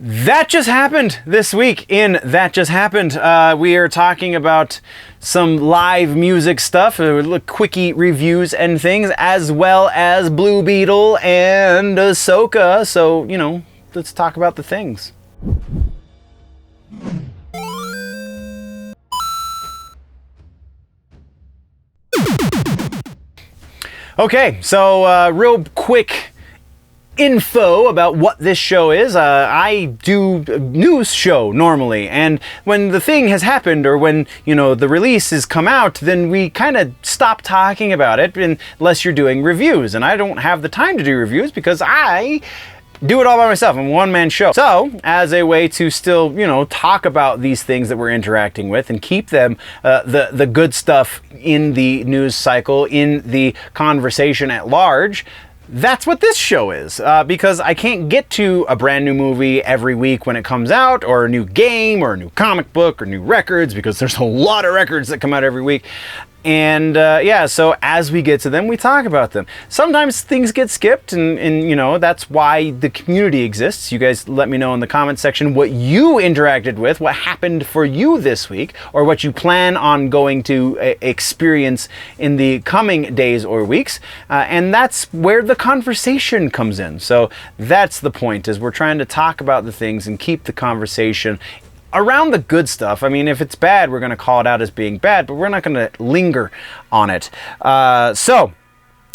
That just happened this week in That Just Happened. We are talking about some live music stuff, quickie reviews and things, as well as Blue Beetle and Ahsoka. So, you know, let's talk about the things. Okay, so real quick info about what this show is. I do a news show normally, and when the thing has happened, or when, you know, the release has come out, then we kind of stop talking about it unless you're doing reviews, and I don't have the time to do reviews because I do it all by myself. I'm a one-man show. So, as a way to still, you know, talk about these things that we're interacting with and keep them, the good stuff in the news cycle, in the conversation at large, that's what this show is, because I can't get to a brand new movie every week when it comes out, or a new game, or a new comic book, or new records, because there's a lot of records that come out every week. And yeah, so as we get to them, we talk about them. Sometimes things get skipped, and you know, that's why the community exists. You guys let me know in the comment section what you interacted with, what happened for you this week, or what you plan on going to experience in the coming days or weeks. And that's where the conversation comes in. So that's the point, is we're trying to talk about the things and keep the conversation around the good stuff. I mean, if it's bad, we're going to call it out as being bad, but we're not going to linger on it. So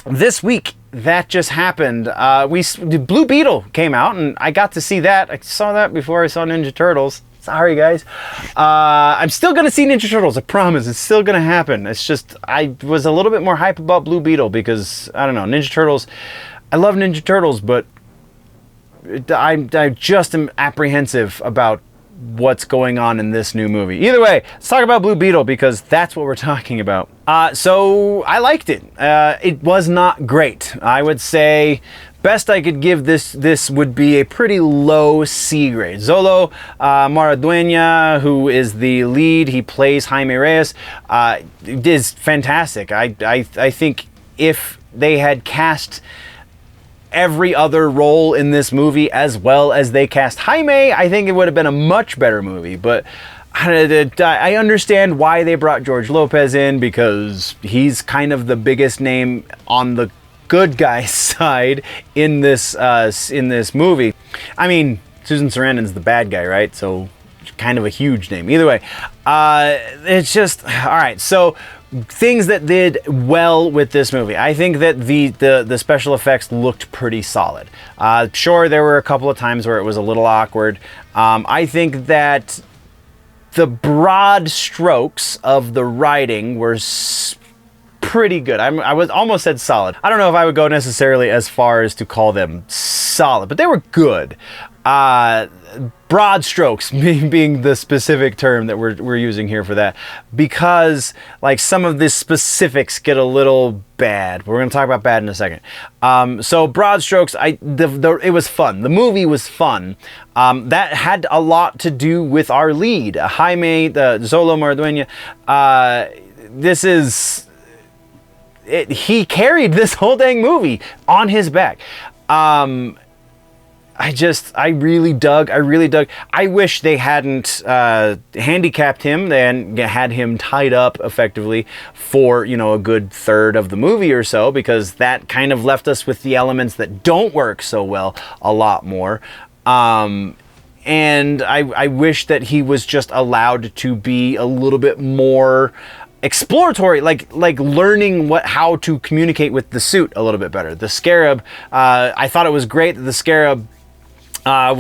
this week, That Just Happened. Blue Beetle came out, and I got to see that. I saw that before I saw Ninja Turtles. Sorry, guys. I'm still going to see Ninja Turtles. I promise. It's still going to happen. It's just, I was a little bit more hype about Blue Beetle because, I don't know, Ninja Turtles. I love Ninja Turtles, but I just am apprehensive about what's going on in this new movie. Either way, let's talk about Blue Beetle, because that's what we're talking about. So I liked it. It was not great. I would say best I could give this would be a pretty low C grade. Xolo Mudvayne, who is the lead, he plays Jaime Reyes, is fantastic. I think if they had cast every other role in this movie as well as they cast Jaime, I think it would have been a much better movie. But I understand why they brought George Lopez in, because he's kind of the biggest name on the good guy side in this movie. I mean, Susan Sarandon's the bad guy, right? So kind of a huge name. Either way, it's just all right. So things that did well with this movie. I think that the special effects looked pretty solid. Sure, there were a couple of times where it was a little awkward. I think that the broad strokes of the writing were pretty good. I was almost said solid. I don't know if I would go necessarily as far as to call them solid, but they were good. Broad strokes being the specific term that we're using here for that, because like some of the specifics get a little bad. We're going to talk about bad in a second. So broad strokes, it was fun. The movie was fun. That had a lot to do with our lead, Jaime, the Xolo Mudvayne. He carried this whole dang movie on his back. I really dug. I wish they hadn't handicapped him. They hadn't had him tied up effectively for, you know, a good third of the movie or so, because that kind of left us with the elements that don't work so well a lot more. And I wish that he was just allowed to be a little bit more exploratory, like learning how to communicate with the suit a little bit better. The Scarab, I thought it was great that the Scarab and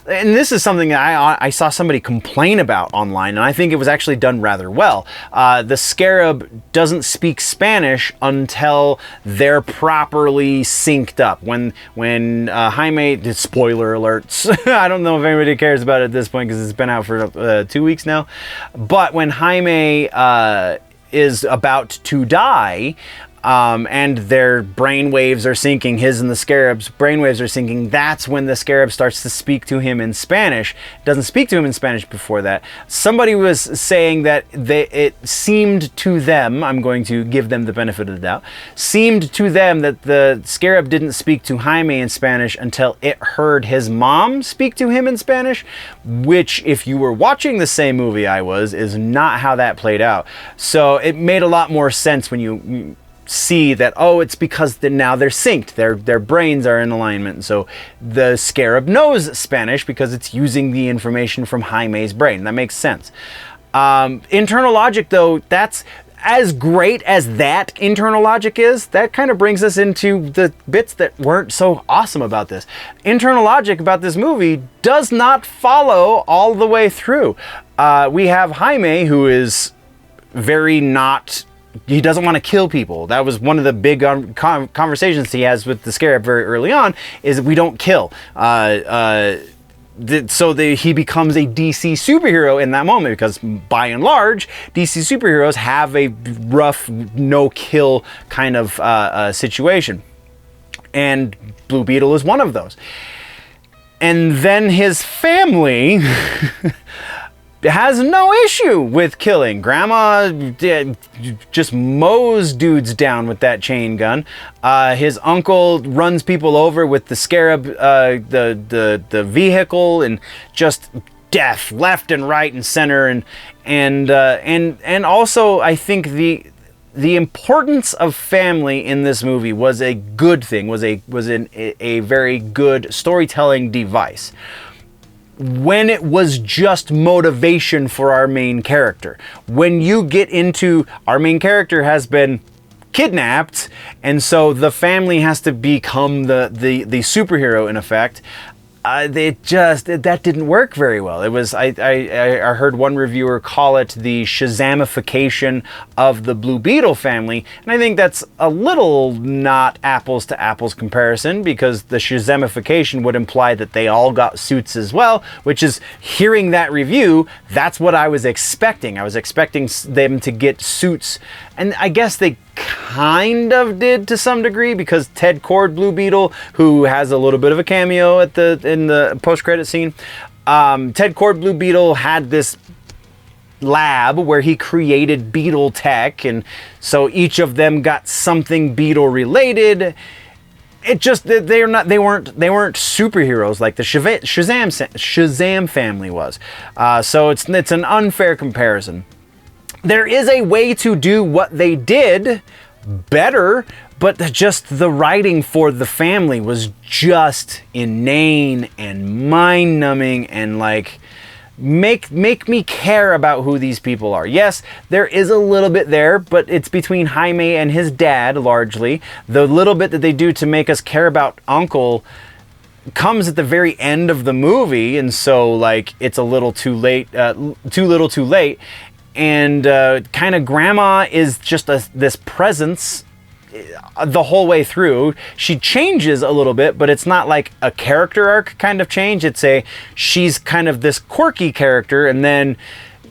this is something that I saw somebody complain about online, and I think it was actually done rather well. The Scarab doesn't speak Spanish until they're properly synced up. When Jaime, spoiler alerts, I don't know if anybody cares about it at this point because it's been out for 2 weeks now, but when Jaime is about to die, and their brain waves are syncing, his and the Scarab's brain waves are syncing. That's when the Scarab starts to speak to him in Spanish. Doesn't speak to him in Spanish before that. Somebody was saying that it seemed to them, I'm going to give them the benefit of the doubt, seemed to them that the Scarab didn't speak to Jaime in Spanish until it heard his mom speak to him in Spanish, which, if you were watching the same movie I was, is not how that played out. So it made a lot more sense when you see that, oh, it's because now they're synced, their brains are in alignment, and so the Scarab knows Spanish because it's using the information from Jaime's brain. That makes sense. Internal logic, though, that's as great as that internal logic is. That kind of brings us into the bits that weren't so awesome about this. Internal logic about this movie does not follow all the way through. We have Jaime, who is very not, he doesn't want to kill people. That was one of the big conversations he has with the Scarab very early on, is we don't kill. He becomes a DC superhero in that moment, because by and large, DC superheroes have a rough, no-kill kind of situation. And Blue Beetle is one of those. And then his family has no issue with killing. Grandma just mows dudes down with that chain gun. His uncle runs people over with the Scarab, the vehicle, and just death left and right and center. And also, I think the importance of family in this movie was a good thing. Was a very good storytelling device when it was just motivation for our main character. When you get into, our main character has been kidnapped, and so the family has to become the superhero, in effect. That didn't work very well. It was, I heard one reviewer call it the Shazamification of the Blue Beetle family, and I think that's a little not apples to apples comparison, because the Shazamification would imply that they all got suits as well, which is, hearing that review, that's what I was expecting. I was expecting them to get suits, and I guess they kind of did to some degree, because Ted Kord Blue Beetle, who has a little bit of a cameo in the post-credit scene, Ted Kord Blue Beetle had this lab where he created Beetle tech, and so each of them got something Beetle related. It just, they weren't superheroes like the Shazam family was. So it's an unfair comparison. There is a way to do what they did better, but just the writing for the family was just inane and mind-numbing, and like, make me care about who these people are. Yes, there is a little bit there, but it's between Jaime and his dad, largely. The little bit that they do to make us care about Uncle comes at the very end of the movie, and so like, it's a little too late, too little too late. And kind of Grandma is just this presence the whole way through. She changes a little bit, but it's not like a character arc kind of change. She's kind of this quirky character, and then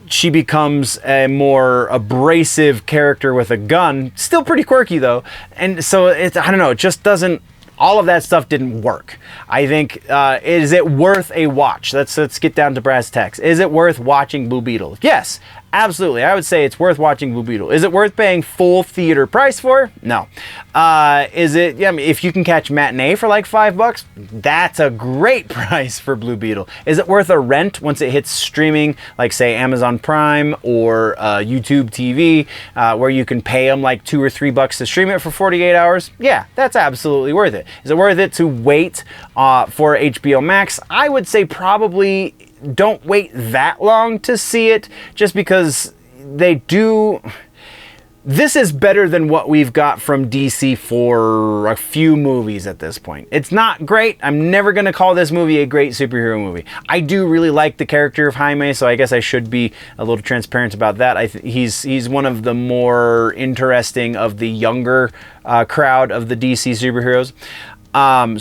she becomes a more abrasive character with a gun. Still pretty quirky though. And so I don't know, it just doesn't, all of that stuff didn't work. I think, is it worth a watch? Let's get down to brass tacks. Is it worth watching Blue Beetle? Yes, absolutely. I would say it's worth watching Blue Beetle. Is it worth paying full theater price for? No. Is it, yeah, I mean, if you can catch matinee for like $5, that's a great price for Blue Beetle. Is it worth a rent once it hits streaming, like say Amazon Prime or YouTube TV, where you can pay them like $2 or $3 to stream it for 48 hours? Yeah, that's absolutely worth it. Is it worth it to wait for HBO Max? I would say probably don't wait that long to see it, just because they do. This is better than what we've got from DC for a few movies at this point. It's not great. I'm never going to call this movie a great superhero movie. I do really like the character of Jaime, so I guess I should be a little transparent about that. He's one of the more interesting of the younger crowd of the DC superheroes.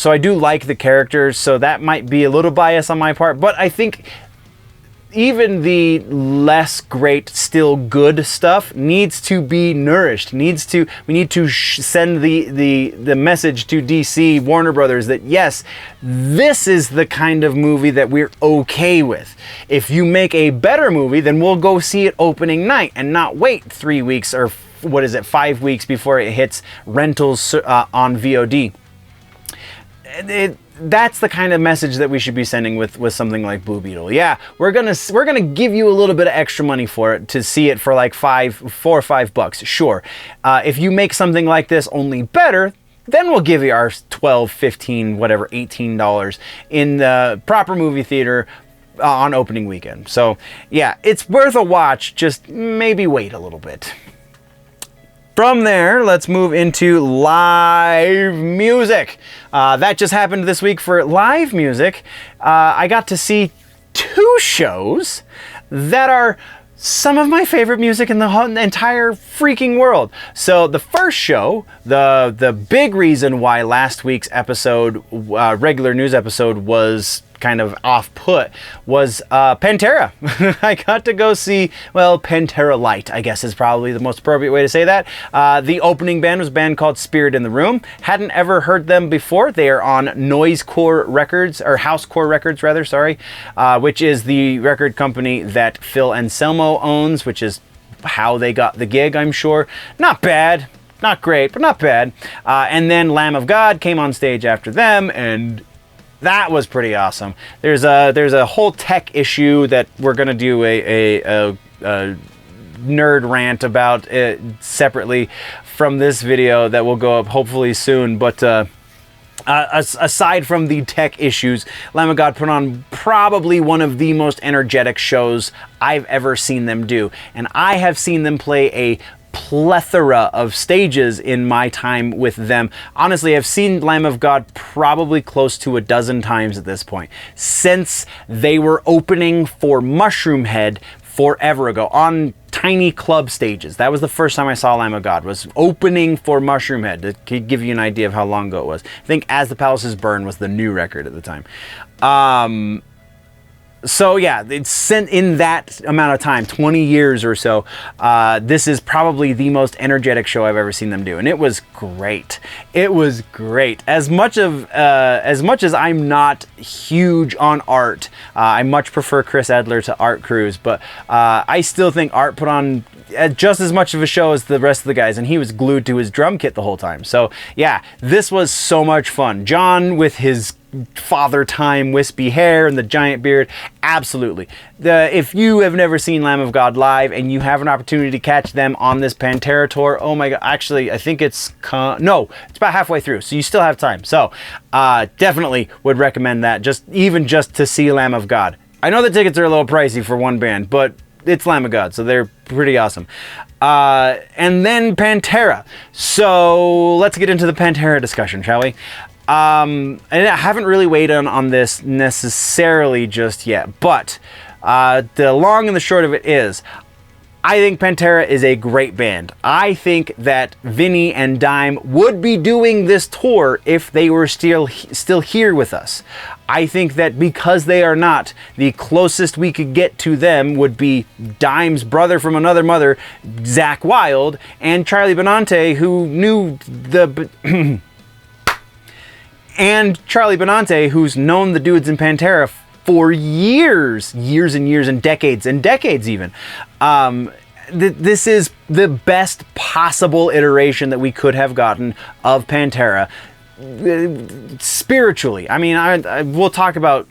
So I do like the character, so that might be a little bias on my part, but I think even the less great, still good stuff needs to be nourished. We need to send the message to DC, Warner Brothers, that yes, this is the kind of movie that we're okay with. If you make a better movie, then we'll go see it opening night and not wait 3 weeks or 5 weeks before it hits rentals on VOD. That's the kind of message that we should be sending with something like Blue Beetle. Yeah, we're gonna give you a little bit of extra money for it to see it for like $4 or $5. Sure. If you make something like this only better, then we'll give you our $12, $15, whatever, $18 in the proper movie theater on opening weekend. So yeah, it's worth a watch. Just maybe wait a little bit. From there, let's move into live music. That just happened this week for live music. I got to see 2 shows that are some of my favorite music in the entire freaking world. So the first show, the big reason why last week's episode, regular news episode, was kind of off-put was Pantera. I got to go see, well, Pantera Light, I guess is probably the most appropriate way to say that. The opening band was a band called Spirit in the Room. Hadn't ever heard them before. They are on Noisecore Records, or Housecore Records rather, sorry, which is the record company that Phil Anselmo owns, which is how they got the gig, I'm sure. Not bad. Not great, but not bad. And then Lamb of God came on stage after them, and that was pretty awesome. There's a whole tech issue that we're gonna do a nerd rant about it separately from this video that will go up hopefully soon. But aside from the tech issues, Lamb of God put on probably one of the most energetic shows I've ever seen them do, and I have seen them play a plethora of stages in my time with them. Honestly, I've seen Lamb of God probably close to a dozen times at this point, since they were opening for Mushroom Head forever ago on tiny club stages. That was the first time I saw Lamb of God, was opening for Mushroom Head. To give you an idea of how long ago it was. I think As the Palaces Burn was the new record at the time. So yeah, it's sent in that amount of time, 20 years or so. This is probably the most energetic show I've ever seen them do, and it was great. It was great. As much as I'm not huge on Art, I much prefer Chris Edler to Art Cruz, but I still think Art put on just as much of a show as the rest of the guys, and he was glued to his drum kit the whole time. So yeah, this was so much fun. John with his father time wispy hair and the giant beard, absolutely. If you have never seen Lamb of God live and you have an opportunity to catch them on this Pantera tour, oh my god, actually I think it's no, it's about halfway through, so you still have time. So definitely would recommend that, just to see Lamb of God. I know the tickets are a little pricey for one band, but it's Lamb of God, so they're pretty awesome. And then Pantera. So let's get into the Pantera discussion, shall we? And I haven't really weighed on this necessarily just yet, but the long and the short of it is, I think Pantera is a great band. I think that Vinny and Dime would be doing this tour if they were still here with us. I think that because they are not, the closest we could get to them would be Dime's brother from another mother, Zack Wilde, and Charlie Benante, who knew the... and Charlie Benante, who's known the dudes in Pantera for years and years and decades even. This is the best possible iteration that we could have gotten of Pantera. Spiritually, I mean, we'll talk about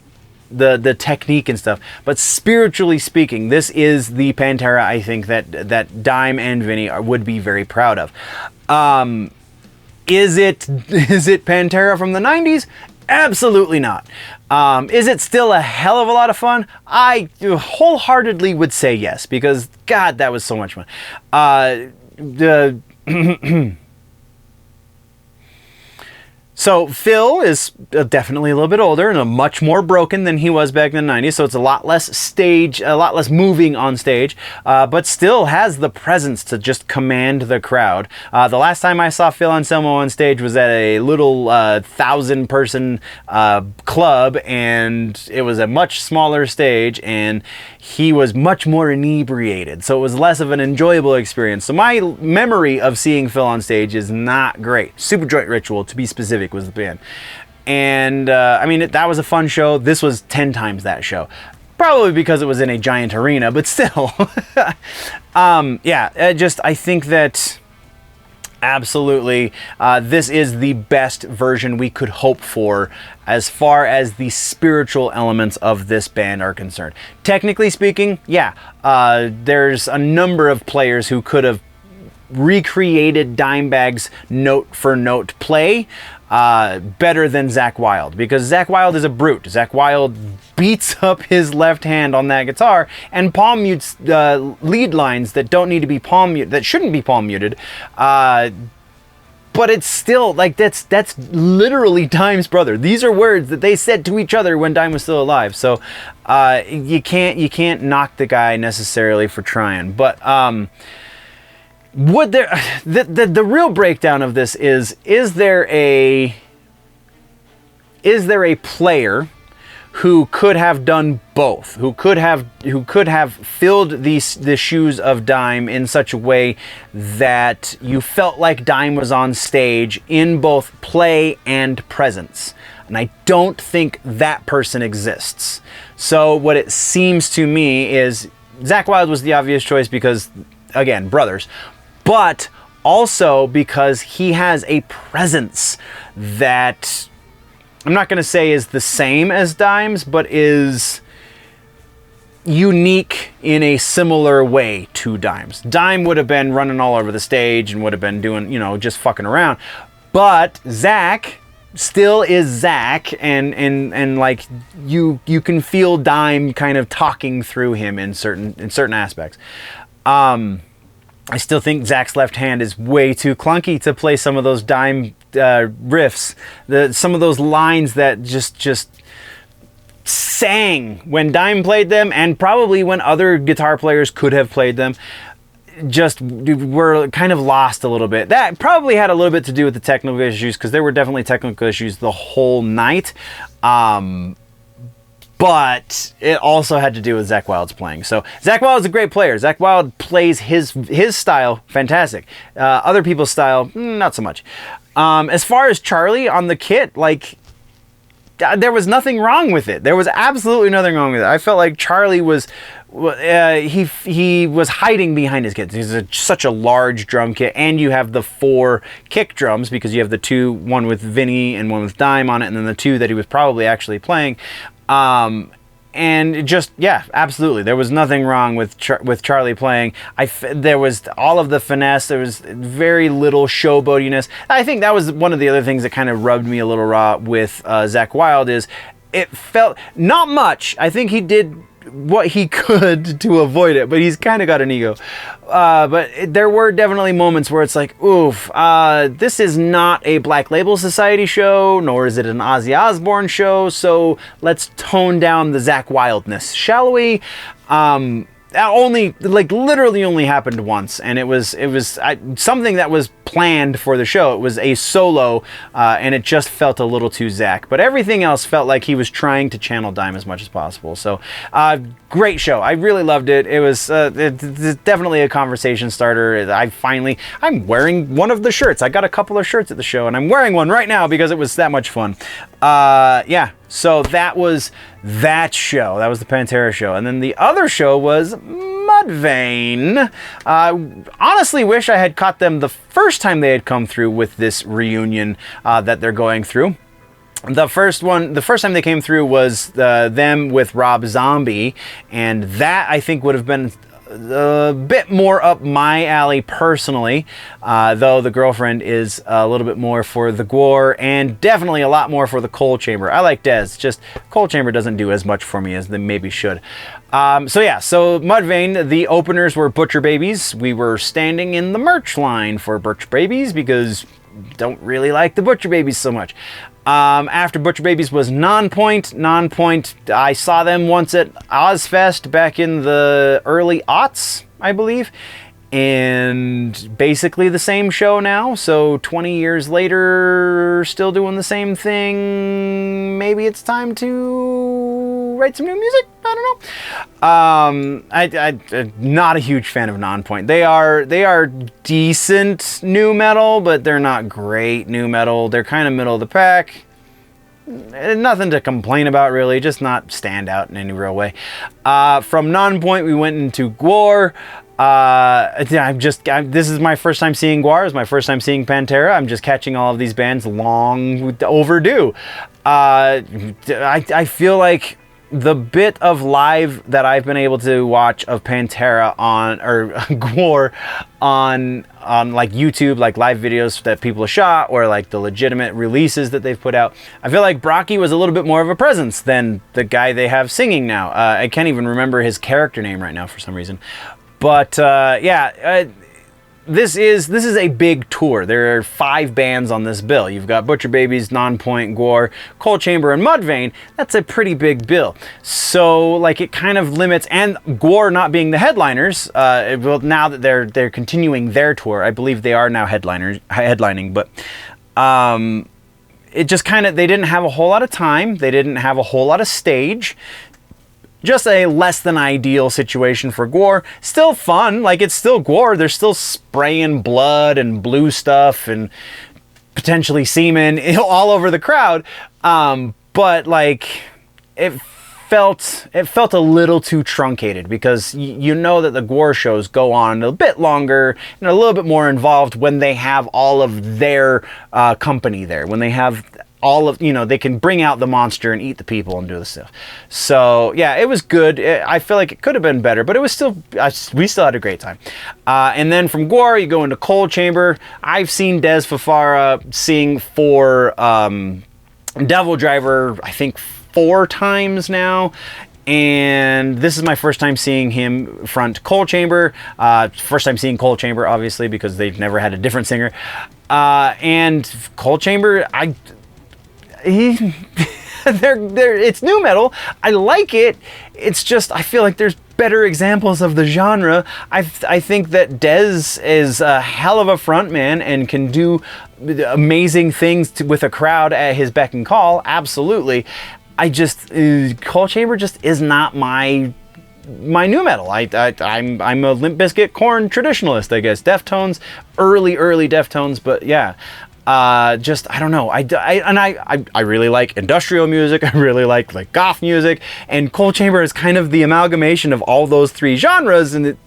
the technique and stuff, but spiritually speaking, this is the Pantera I think that Dime and Vinny would be very proud of. Is it Pantera from the 90s? Absolutely not. Is it still a hell of a lot of fun? I wholeheartedly would say yes, because God, that was so much fun. So Phil is definitely a little bit older and much more broken than he was back in the 90s. So it's a lot less moving on stage, but still has the presence to just command the crowd. The last time I saw Phil Anselmo on stage was at a little 1,000-person club, and it was a much smaller stage, and he was much more inebriated. So it was less of an enjoyable experience. So my memory of seeing Phil on stage is not great. Superjoint Ritual, to be specific, was the band. And I mean, that was a fun show. This was 10 times that show. Probably because it was in a giant arena, but still. I think that absolutely this is the best version we could hope for as far as the spiritual elements of this band are concerned. Technically speaking, there's a number of players who could have recreated Dimebag's note-for-note play better than Zack Wilde, because Zack Wilde is a brute. Zack Wilde beats up his left hand on that guitar and palm mutes lead lines that don't need to be palm muted, that shouldn't be palm muted. But it's still like that's literally Dime's brother. These are words that they said to each other when Dime was still alive. So you can't knock the guy necessarily for trying, but would there the real breakdown of this is there a player who could have done both, who could have filled the shoes of Dime in such a way that you felt like Dime was on stage in both play and presence? And I don't think that person exists. So what it seems to me is Zack Wilde was the obvious choice because, again, brothers, but also because he has a presence that I'm not going to say is the same as Dime's, but is unique in a similar way to Dime's. Dime would have been running all over the stage and would have been doing, just fucking around. But Zack still is Zack, and like you can feel Dime kind of talking through him in certain aspects. I still think Zack's left hand is way too clunky to play some of those Dime riffs. Some of those lines that just sang when Dime played them, and probably when other guitar players could have played them, just were kind of lost a little bit. That probably had a little bit to do with the technical issues, because there were definitely technical issues the whole night. But it also had to do with Zack Wilde's playing. So Zack Wilde's a great player. Zack Wilde plays his style fantastic. Other people's style, not so much. As far as Charlie on the kit, like, there was nothing wrong with it. There was absolutely nothing wrong with it. I felt like Charlie was he was hiding behind his kit. He's such a large drum kit, and you have the 4 kick drums, because you have the 2, one with Vinny and one with Dime on it, and then the 2 that he was probably actually playing. And just, absolutely, there was nothing wrong with Charlie playing. There was all of the finesse. There was very little showboatiness. I think that was one of the other things that kind of rubbed me a little raw with Zack Wilde, is it felt not much. I think he did what he could to avoid it, but he's kind of got an ego. But there were definitely moments where it's like, oof, this is not a Black Label Society show, nor is it an Ozzy Osbourne show, so let's tone down the Zack Wildeness, shall we? That literally only happened once, and it was something that was planned for the show. It was a solo, and it just felt a little too Zack. But everything else felt like he was trying to channel Dime as much as possible. So, great show. I really loved it. It was it's definitely a conversation starter. I'm wearing one of the shirts. I got a couple of shirts at the show, and I'm wearing one right now because it was that much fun. So that was that show. That was the Pantera show. And then the other show was Mudvayne. Honestly wish I had caught them the first time they had come through with this reunion that they're going through. The first time they came through was them with Rob Zombie, and that I think would have been a bit more up my alley personally, though the girlfriend is a little bit more for the Gwar, and definitely a lot more for the Coal Chamber. I like Dez, just Coal Chamber doesn't do as much for me as they maybe should. So Mudvayne, the openers were Butcher Babies. We were standing in the merch line for Butcher Babies because don't really like the Butcher Babies so much. After Butcher Babies was Nonpoint. Nonpoint, I saw them once at Ozfest back in the early aughts, I believe. And basically the same show now. So 20 years later, still doing the same thing. Maybe it's time to write some new music? I don't know. I'm not a huge fan of Nonpoint. They are decent nu metal, but they're not great nu metal. They're kind of middle of the pack. Nothing to complain about, really. Just not stand out in any real way. From Nonpoint, we went into Gwar. This is my first time seeing Gwar. It's my first time seeing Pantera. I'm just catching all of these bands long overdue. I feel like the bit of live that I've been able to watch of Pantera or Gwar on like YouTube, like live videos that people have shot, or like the legitimate releases that they've put out, I feel like Brocky was a little bit more of a presence than the guy they have singing now. I can't even remember his character name right now for some reason. But this is a big tour. There are 5 bands on this bill. You've got Butcher Babies, Nonpoint, Gwar, Coal Chamber, and Mudvayne. That's a pretty big bill. So like it kind of limits, and Gwar not being the headliners. Well, now that they're continuing their tour, I believe they are now headlining. But it just kind of, they didn't have a whole lot of time. They didn't have a whole lot of stage. Just a less than ideal situation for Gwar. Still fun, like it's still Gwar. They're still spraying blood and blue stuff and potentially semen all over the crowd. But like it felt a little too truncated, because you know that the Gwar shows go on a bit longer and a little bit more involved when they have all of their company there. When they have all of, they can bring out the monster and eat the people and do the stuff. So yeah, it was good. I feel like it could have been better, but it was still, we still had a great time. And then from Gwar, you go into Coal Chamber. I've seen Des Fafara sing for Devil Driver, I think 4 times now. And this is my first time seeing him front Coal Chamber. First time seeing Coal Chamber, obviously, because they've never had a different singer. And Coal Chamber, it's nu metal. I like it. It's just, I feel like there's better examples of the genre. I think that Des is a hell of a frontman and can do amazing things with a crowd at his beck and call. Absolutely. Coal Chamber just is not my nu metal. I'm a Limp Bizkit Korn traditionalist, I guess. Deftones, early Deftones, but yeah. I don't know. I really like industrial music. I really like goth music, and Coal Chamber is kind of the amalgamation of all those 3 genres, and it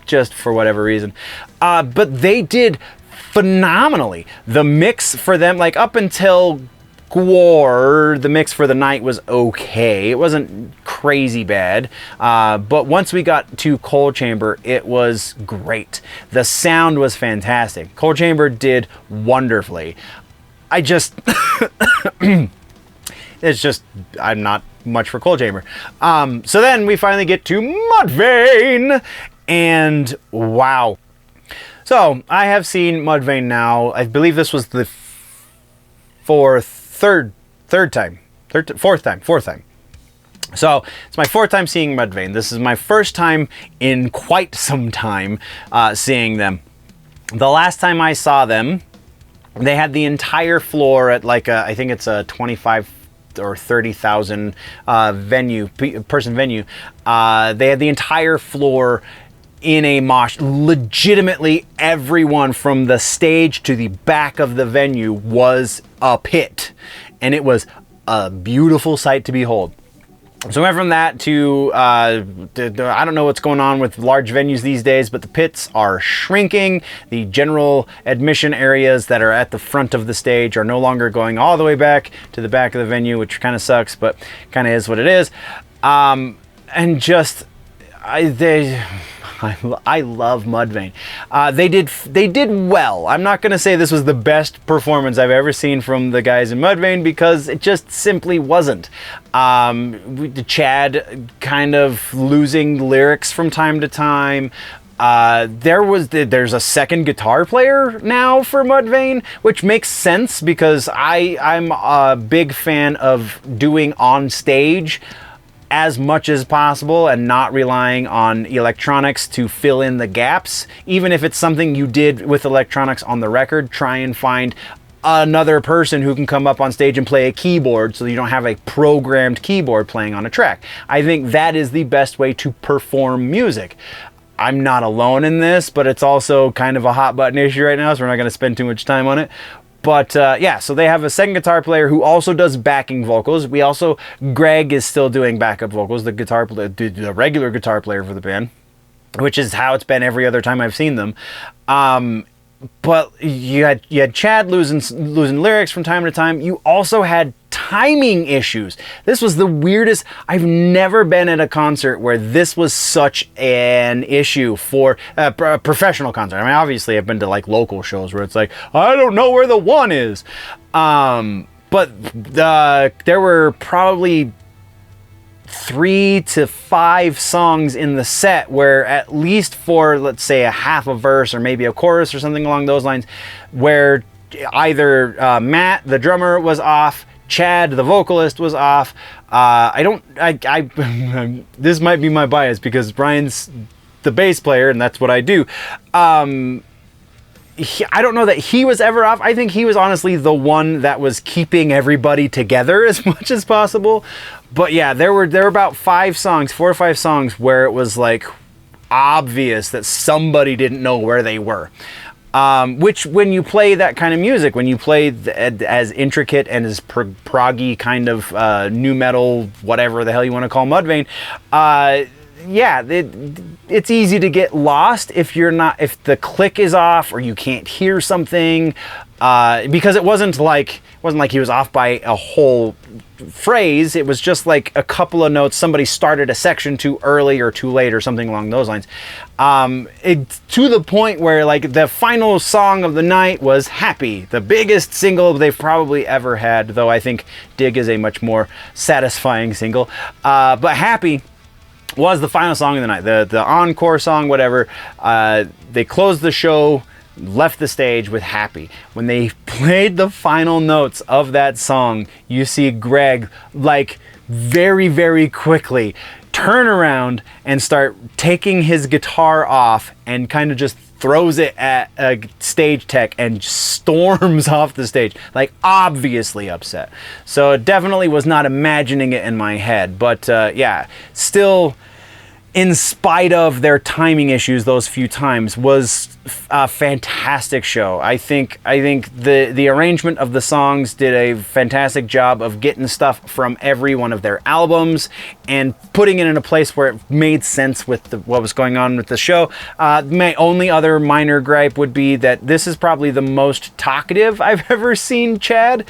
just for whatever reason. But they did phenomenally. The mix for them, like up until Gwar, the mix for the night was okay. It wasn't crazy bad. But once we got to Coal Chamber, it was great. The sound was fantastic. Coal Chamber did wonderfully. I'm not much for Coal Chamber. So then we finally get to Mudvayne, and wow. So I have seen Mudvayne now. I believe this was the fourth time. So it's my 4th time seeing Mudvayne. This is my first time in quite some time seeing them. The last time I saw them, they had the entire floor at like I think it's a 25 or 30,000 person venue. They had the entire floor in a mosh. Legitimately, everyone from the stage to the back of the venue was a pit, and it was a beautiful sight to behold. So we went from that to, I don't know what's going on with large venues these days, but the pits are shrinking. The general admission areas that are at the front of the stage are no longer going all the way back to the back of the venue, which kind of sucks, but kind of is what it is. And just, I love Mudvayne. They did well. I'm not going to say this was the best performance I've ever seen from the guys in Mudvayne, because it just simply wasn't. Chad kind of losing lyrics from time to time. There's a second guitar player now for Mudvayne, which makes sense because I'm a big fan of doing on stage as much as possible and not relying on electronics to fill in the gaps. Even if it's something you did with electronics on the record, try and find another person who can come up on stage and play a keyboard so you don't have a programmed keyboard playing on a track. I think that is the best way to perform music. I'm not alone in this, but it's also kind of a hot button issue right now, so we're not going to spend too much time on it. But yeah, so they have a second guitar player who also does backing vocals. Greg is still doing backup vocals, the regular guitar player for the band, which is how it's been every other time I've seen them. But you had Chad losing lyrics from time to time. You also had timing issues. This was the weirdest. I've never been at a concert where this was such an issue for a professional concert. I mean, obviously I've been to like local shows where it's like, I don't know where the one is. But there were probably 3 to 5 songs in the set where at least for, let's say, a half a verse or maybe a chorus or something along those lines, where either Matt, the drummer, was off, Chad, the vocalist, was off. This might be my bias because Brian's the bass player and that's what I do. I don't know that he was ever off. I think he was honestly the one that was keeping everybody together as much as possible. But yeah, there were about 4 or 5 songs where it was like obvious that somebody didn't know where they were. Which, when you play that kind of music, when you play as intricate and as proggy kind of nu metal, whatever the hell you want to call Mudvayne, yeah, it's easy to get lost if the click is off or you can't hear something, because it wasn't like he was off by a whole phrase. It was just like a couple of notes. Somebody started a section too early or too late or something along those lines. To the point where like the final song of the night was Happy, the biggest single they've probably ever had, though I think Dig is a much more satisfying single. But Happy was the final song of the night, the encore song, whatever. They closed the show, left the stage with Happy. When they played the final notes of that song, you see Greg, like, very, very quickly turn around and start taking his guitar off and kind of just throws it at a stage tech and storms off the stage, like obviously upset. So it definitely was not imagining it in my head, but yeah, still, in spite of their timing issues those few times, was a fantastic show. I think the arrangement of the songs did a fantastic job of getting stuff from every one of their albums and putting it in a place where it made sense with what was going on with the show. My only other minor gripe would be that this is probably the most talkative I've ever seen Chad.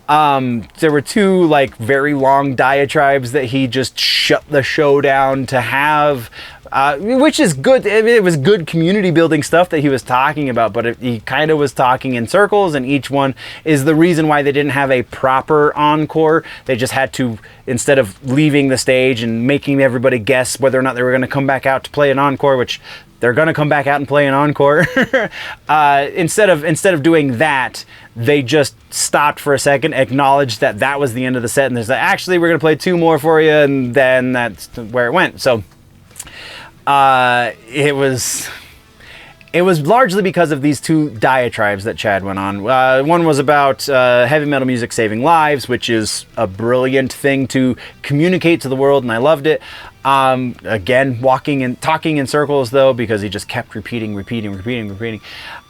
There were 2 like very long diatribes that he just shut the show down to have, which is good. I mean, it was good community building stuff that he was talking about, but he kind of was talking in circles, and each one is the reason why they didn't have a proper encore. They just had to, instead of leaving the stage and making everybody guess whether or not they were going to come back out to play an encore, which they're going to come back out and play an encore. Instead of doing that, they just stopped for a second, acknowledged that was the end of the set, and they said, actually, we're going to play 2 more for you, and then that's where it went. So it was largely because of these 2 diatribes that Chad went on. One was about heavy metal music saving lives, which is a brilliant thing to communicate to the world, and I loved it. Again, talking in circles though, because he just kept repeating.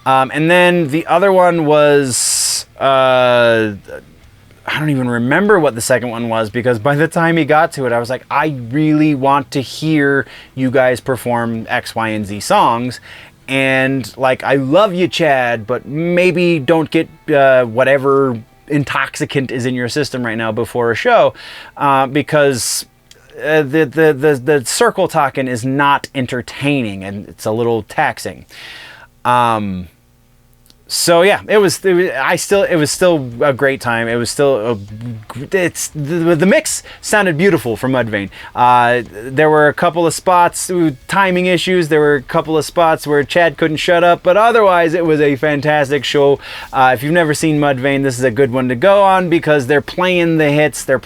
And then the other one was, I don't even remember what the second one was, because by the time he got to it, I was like, I really want to hear you guys perform X, Y, and Z songs. And like, I love you, Chad, but maybe don't get whatever intoxicant is in your system right now before a show, because the circle talking is not entertaining and it's a little taxing. So yeah, it was still a great time. It was still the mix sounded beautiful for Mudvayne. There were a couple of spots, timing issues. There were a couple of spots where Chad couldn't shut up, but otherwise it was a fantastic show. If you've never seen Mudvayne, this is a good one to go on because they're playing the hits. They're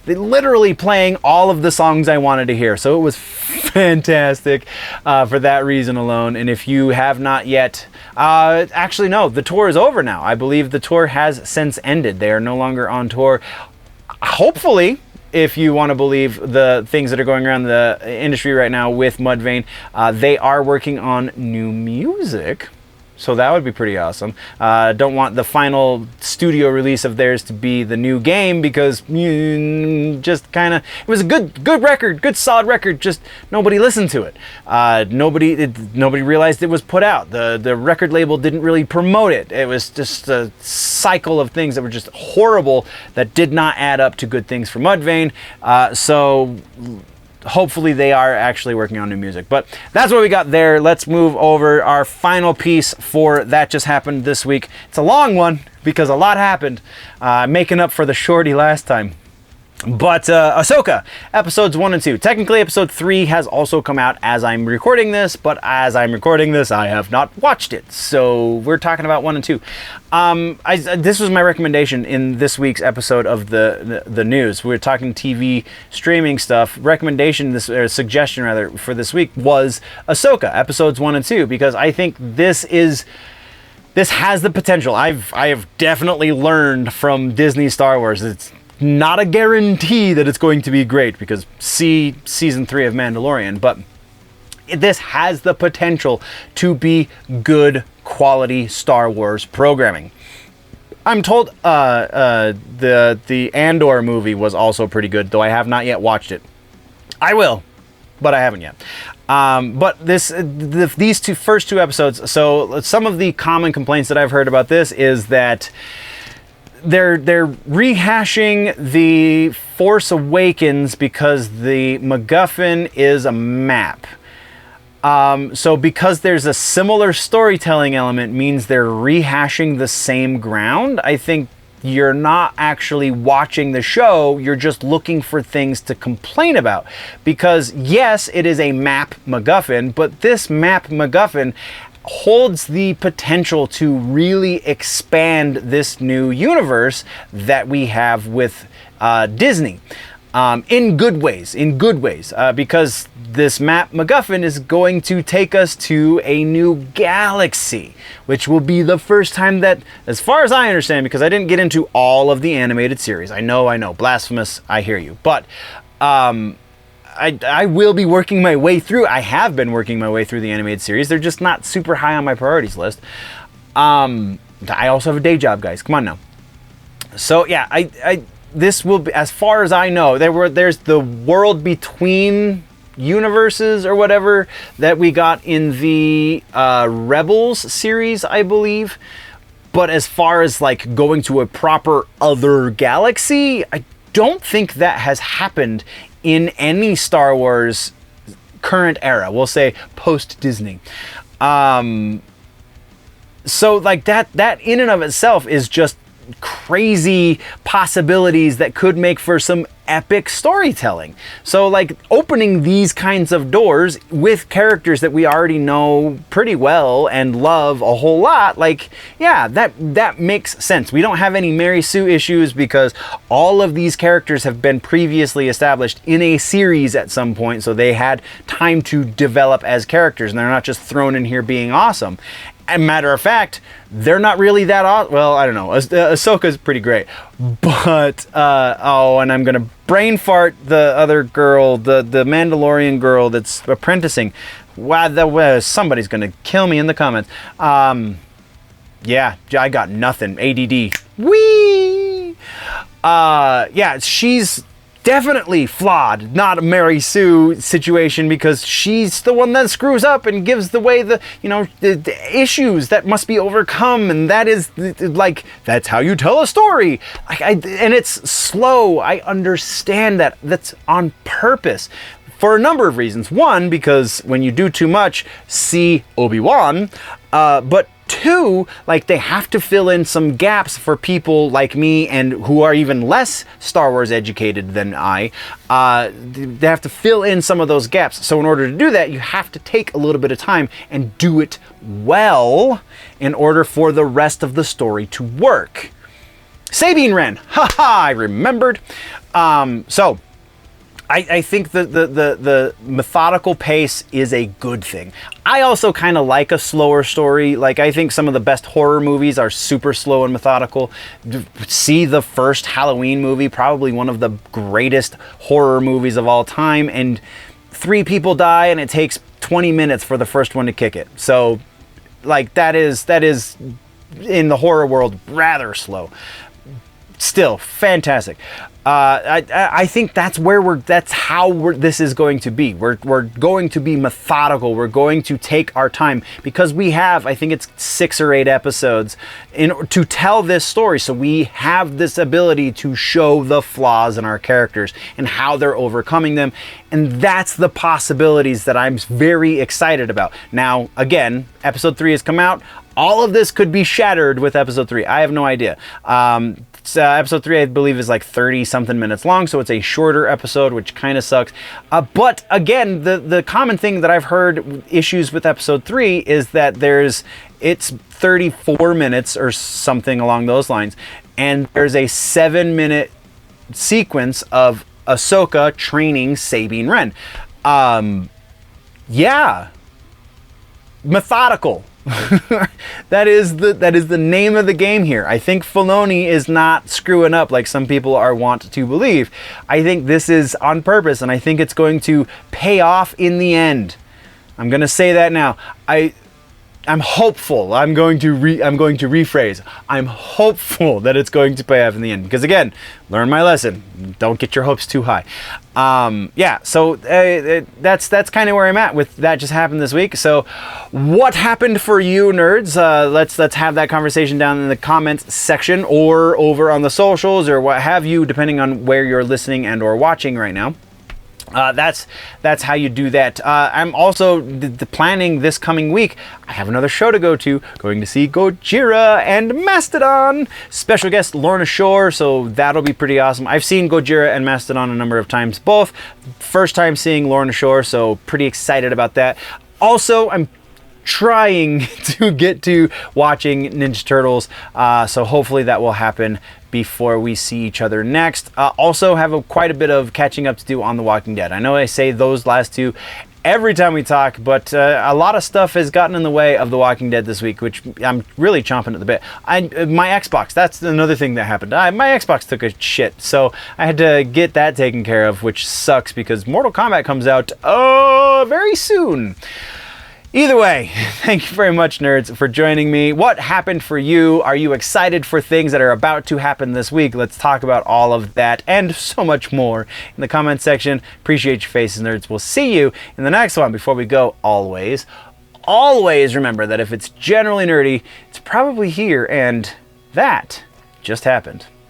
literally playing all of the songs I wanted to hear. So it was fantastic for that reason alone. And if you have not yet, actually no. The tour is over now. I believe the tour has since ended. They are no longer on tour. Hopefully, if you want to believe the things that are going around the industry right now with Mudvayne, they are working on new music. So that would be pretty awesome. Don't want the final studio release of theirs to be the new game because just kind of, it was a good record, good solid record. Just nobody listened to it. Nobody realized it was put out. The record label didn't really promote it. It was just a cycle of things that were just horrible that did not add up to good things for Mudvayne. So hopefully they are actually working on new music. But that's what we got there. Let's move over our final piece for That Just Happened this week. It's a long one because a lot happened, making up for the shorty last time. But Ahsoka, episodes 1 and 2. Technically, episode 3 has also come out as I'm recording this, but as I'm recording this, I have not watched it. So we're talking about 1 and 2. This was my recommendation in this week's episode of the news. We were talking TV streaming stuff. Suggestion rather for this week was Ahsoka, episodes 1 and 2, because I think this has the potential. I have definitely learned from Disney Star Wars. It's not a guarantee that it's going to be great because see season 3 of Mandalorian, but this has the potential to be good quality Star Wars programming. I'm told the Andor movie was also pretty good, though I have not yet watched it. I will, but I haven't yet. But these first two episodes, so some of the common complaints that I've heard about this is that they're rehashing the Force Awakens because the MacGuffin is a map. So because there's a similar storytelling element means they're rehashing the same ground. I think you're not actually watching the show, you're just looking for things to complain about. Because yes, it is a map MacGuffin, but this map MacGuffin holds the potential to really expand this new universe that we have with Disney. In good ways, because this map MacGuffin is going to take us to a new galaxy, which will be the first time that, as far as I understand, because I didn't get into all of the animated series. I know, blasphemous, I hear you, but I will be working my way through. I have been working my way through the animated series. They're just not super high on my priorities list. I also have a day job, guys. Come on now. So yeah, this will be, as far as I know, there's the World Between Universes or whatever that we got in the Rebels series, I believe. But as far as like going to a proper other galaxy, I don't think that has happened in any Star Wars current era. We'll say post-Disney. So like that in and of itself is just crazy possibilities that could make for some epic storytelling. So like opening these kinds of doors with characters that we already know pretty well and love a whole lot, like, yeah, that makes sense. We don't have any Mary Sue issues because all of these characters have been previously established in a series at some point, so they had time to develop as characters and they're not just thrown in here being awesome. And matter of fact, they're not really that awesome. Well, I don't know. Ahsoka's pretty great. But, and I'm going to brain fart the other girl, the Mandalorian girl that's apprenticing. Wow, somebody's going to kill me in the comments. Yeah, I got nothing. ADD. Whee! Yeah, she's definitely flawed, not a Mary Sue situation, because she's the one that screws up and gives away the issues that must be overcome, and that is like, that's how you tell a story. And it's slow. I understand that. That's on purpose. for a number of reasons. One, because when you do too much, see Obi-Wan, but two, like, they have to fill in some gaps for people like me and who are even less Star Wars educated than I. They have to fill in some of those gaps. So in order to do that, you have to take a little bit of time and do it well in order for the rest of the story to work. Sabine Wren, haha, I remembered. So I think the methodical pace is a good thing. I also kind of like a slower story. Like, I think some of the best horror movies are super slow and methodical. See the first Halloween movie, probably one of the greatest horror movies of all time, and 3 people die and it takes 20 minutes for the first one to kick it. So, like, that is in the horror world rather slow. Still fantastic. I think that's how this is going to be. We're going to be methodical. We're going to take our time because we have, I think it's 6 or 8 episodes to tell this story. So we have this ability to show the flaws in our characters and how they're overcoming them. And that's the possibilities that I'm very excited about. Now, again, episode 3 has come out. All of this could be shattered with episode 3. I have no idea. Episode 3, I believe, is like 30-something minutes long, so it's a shorter episode, which kind of sucks. But again, the common thing that I've heard issues with episode 3 is that it's 34 minutes or something along those lines, and there's a 7-minute sequence of Ahsoka training Sabine Wren. Yeah, methodical. that is the name of the game here. I think Filoni is not screwing up like some people are wont to believe. I think this is on purpose, and I think it's going to pay off in the end. I'm going to say that now. I'm hopeful. I'm going to rephrase. I'm hopeful that it's going to pay off in the end. Because again, learn my lesson. Don't get your hopes too high. Yeah. So that's kind of where I'm at with that. Just happened this week. So, what happened for you, nerds? Let's have that conversation down in the comments section or over on the socials or what have you, depending on where you're listening and or watching right now. That's how you do that. I'm also planning this coming week. I have another show to go to. Going to see Gojira and Mastodon. Special guest Lorna Shore, so that'll be pretty awesome. I've seen Gojira and Mastodon a number of times, both. First time seeing Lorna Shore, so pretty excited about that. Also, I'm trying to get to watching Ninja Turtles, so hopefully that will happen before we see each other next. Also have quite a bit of catching up to do on The Walking Dead. I know I say those last two every time we talk, but a lot of stuff has gotten in the way of The Walking Dead this week, which I'm really chomping at the bit. My Xbox, that's another thing that happened. My Xbox took a shit, so I had to get that taken care of, which sucks because Mortal Kombat comes out very soon. Either way, thank you very much, nerds, for joining me. What happened for you? Are you excited for things that are about to happen this week? Let's talk about all of that and so much more in the comment section. Appreciate your faces, nerds. We'll see you in the next one. Before we go, always remember that if it's generally nerdy, it's probably here, and that just happened.